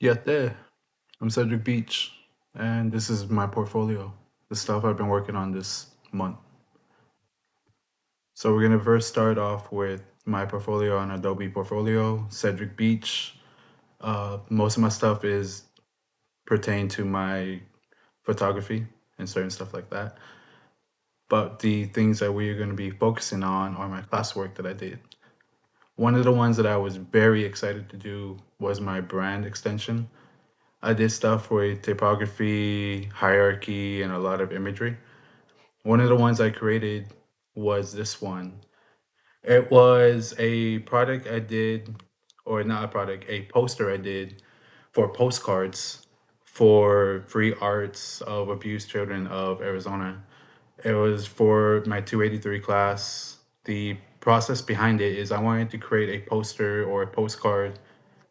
Yate, I'm Cedric Beach, and this is my portfolio, the stuff I've been working on this month. So we're gonna first start off with my portfolio on Adobe Portfolio, Cedric Beach. Most of my stuff is pertain to my photography and certain stuff like that. But the things that we are going to be focusing on are my classwork that I did. One of the ones that I was very excited to do was my brand extension. I did stuff with typography, hierarchy, and a lot of imagery. One of the ones I created was this one. It was a product I did, or not a product, a poster I did for postcards for free arts of abused children of Arizona. It was for my 283 class. The process behind it is I wanted to create a poster or a postcard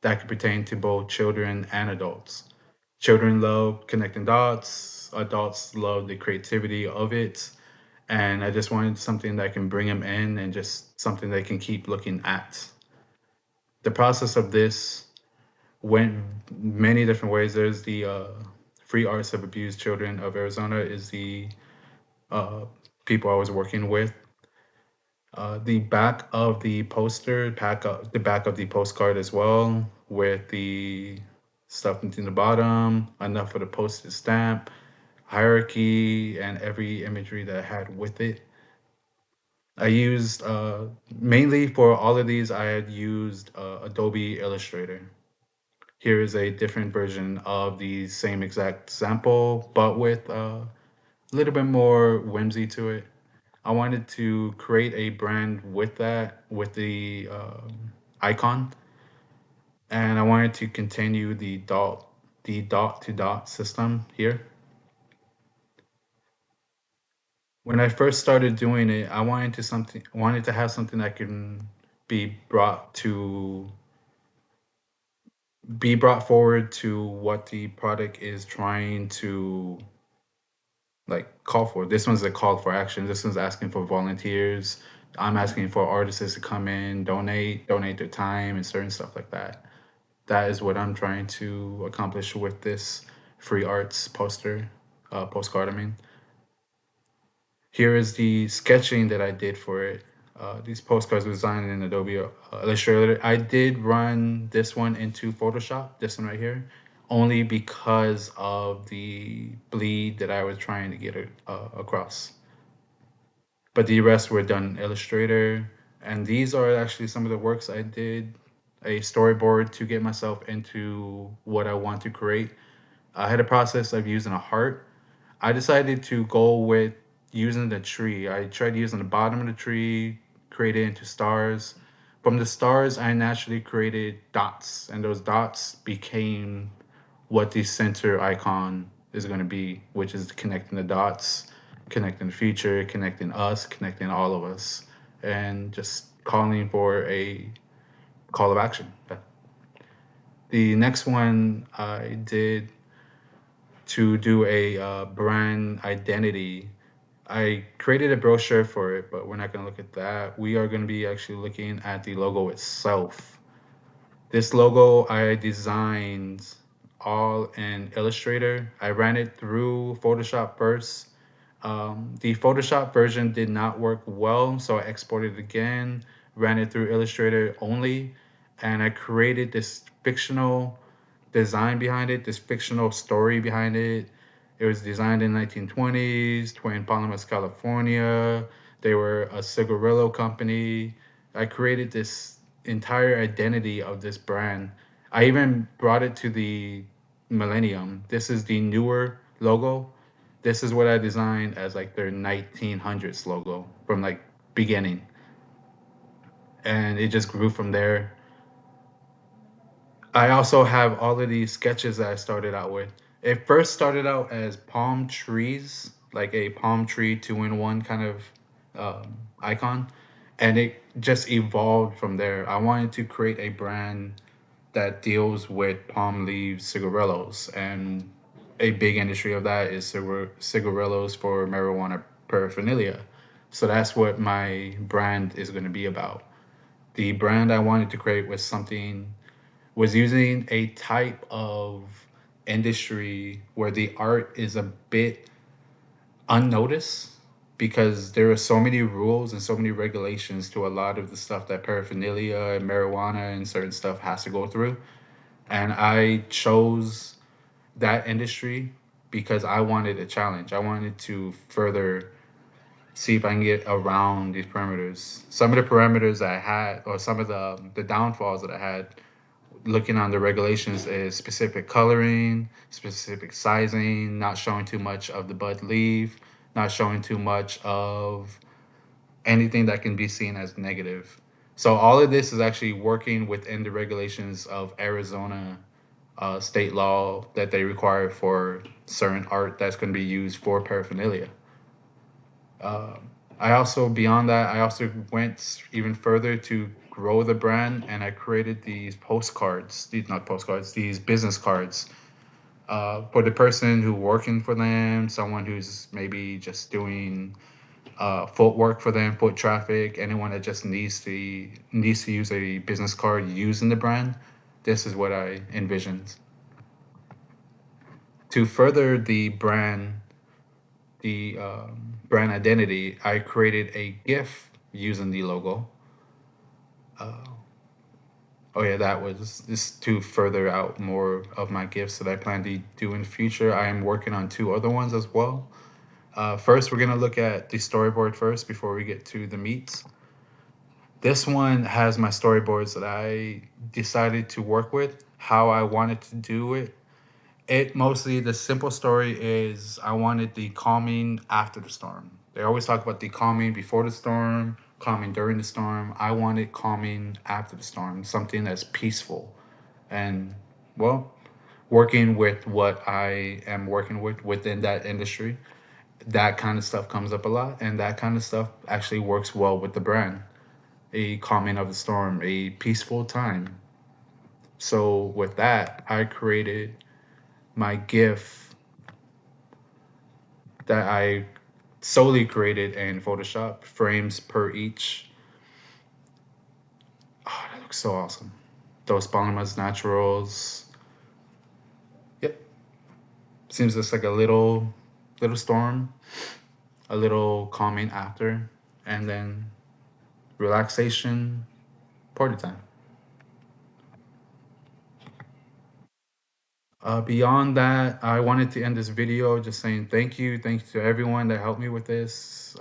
that could pertain to both children and adults. Children love connecting dots, adults love the creativity of it. And I just wanted something that can bring them in and just something they can keep looking at. The process of this went many different ways. There's the Free Arts of Abused Children of Arizona is the uh, people I was working with. The back of the poster, the back of the postcard as well, with the stuff in the bottom, enough for the postage stamp, hierarchy, and every imagery that I had with it. I used mainly for all of these, I had used Adobe Illustrator. Here is a different version of the same exact sample, but with a little bit more whimsy to it. I wanted to create a brand with that, with the icon, and I wanted to continue the dot to dot system here. When I first started doing it, I wanted to have something that can be brought to be brought forward to what the product is trying to like call for. This one's a call for action. This one's asking for volunteers. I'm asking for artists to come in, donate their time and certain stuff like that. That is what I'm trying to accomplish with this free arts postcard. I mean, here is the sketching that I did for it. These postcards were designed in Adobe Illustrator. I did run this one into Photoshop, this one right here, only because of the bleed that I was trying to get across. But the rest were done in Illustrator. And these are actually some of the works I did. A storyboard to get myself into what I want to create. I had a process of using a heart. I decided to go with using the tree. I tried using the bottom of the tree, create it into stars. From the stars, I naturally created dots, and those dots became what the center icon is going to be, which is connecting the dots, connecting the future, connecting us, connecting all of us, and just calling for a call of action. The next one I did to do a brand identity. I created a brochure for it, but we're not going to look at that. We are going to be actually looking at the logo itself. This logo I designed all in Illustrator. I ran it through Photoshop first. The Photoshop version did not work well, so I exported it again, ran it through Illustrator only, and I created this fictional design behind it, this fictional story behind it. It was designed in 1920s, Twin Palamas, California. They were a cigarillo company. I created this entire identity of this brand. I even brought it to the millennium. This is the newer logo. This is what I designed as like their 1900s logo from like beginning. And it just grew from there. I also have all of these sketches that I started out with. It first started out as palm trees, like a palm tree two in one kind of icon, and it just evolved from there. I wanted to create a brand that deals with palm leaves cigarillos, and a big industry of that is cigarillos for marijuana paraphernalia. So that's what my brand is going to be about. The brand I wanted to create was something was using a type of industry where the art is a bit unnoticed because there are so many rules and so many regulations to a lot of the stuff that paraphernalia and marijuana and certain stuff has to go through. And I chose that industry because I wanted a challenge. I wanted to further see if I can get around these parameters. Some of the parameters I had, or some of the downfalls that I had, looking on the regulations, is specific coloring, specific sizing, not showing too much of the bud leaf, not showing too much of anything that can be seen as negative. So all of this is actually working within the regulations of Arizona state law that they require for certain art that's going to be used for paraphernalia. I also, beyond that, I also went even further to grow the brand, and I created these postcards. These not postcards, these business cards for the person who working for them, someone who's maybe just doing footwork for them, foot traffic, anyone that just needs to use a business card using the brand. This is what I envisioned. To further the brand identity, I created a GIF using the logo. Oh yeah, that was just to further out more of my gifts that I plan to do in the future. I am working on two other ones as well. First, we're gonna look at the storyboard first before we get to the meats. This one has my storyboards that I decided to work with, how I wanted to do it. It mostly, the simple story is I wanted the calming after the storm. They always talk about the calming before the storm, calming during the storm. I wanted calming after the storm, something that's peaceful. And well, working with what I am working with within that industry, that kind of stuff comes up a lot, and that kind of stuff actually works well with the brand. A calming of the storm, a peaceful time. So with that, I created my GIF that I solely created in Photoshop, frames per each. Oh, that looks so awesome. Those Palomas Naturals. Yep. Seems just like a little storm, a little calming after, and then relaxation, party time. Beyond that, I wanted to end this video just saying thank you. Thank you to everyone that helped me with this.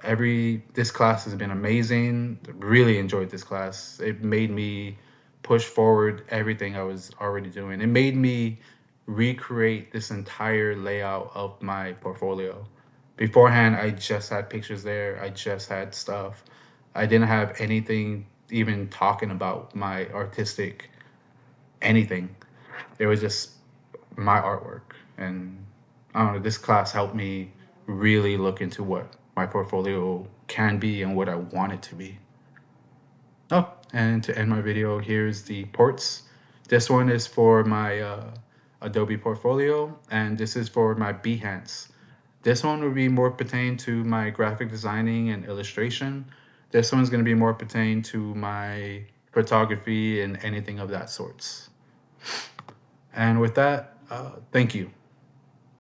Every This class has been amazing. Really enjoyed this class. It made me push forward everything I was already doing. It made me recreate this entire layout of my portfolio. Beforehand, I just had pictures there. I just had stuff. I didn't have anything even talking about my artistic anything. It was just my artwork. And I don't know, this class helped me really look into what my portfolio can be and what I want it to be. Oh, and to end my video, here's the ports. This one is for my Adobe portfolio, and this is for my Behance. This one would be more pertain to my graphic designing and illustration. This one's going to be more pertain to my photography and anything of that sorts. And with that, thank you.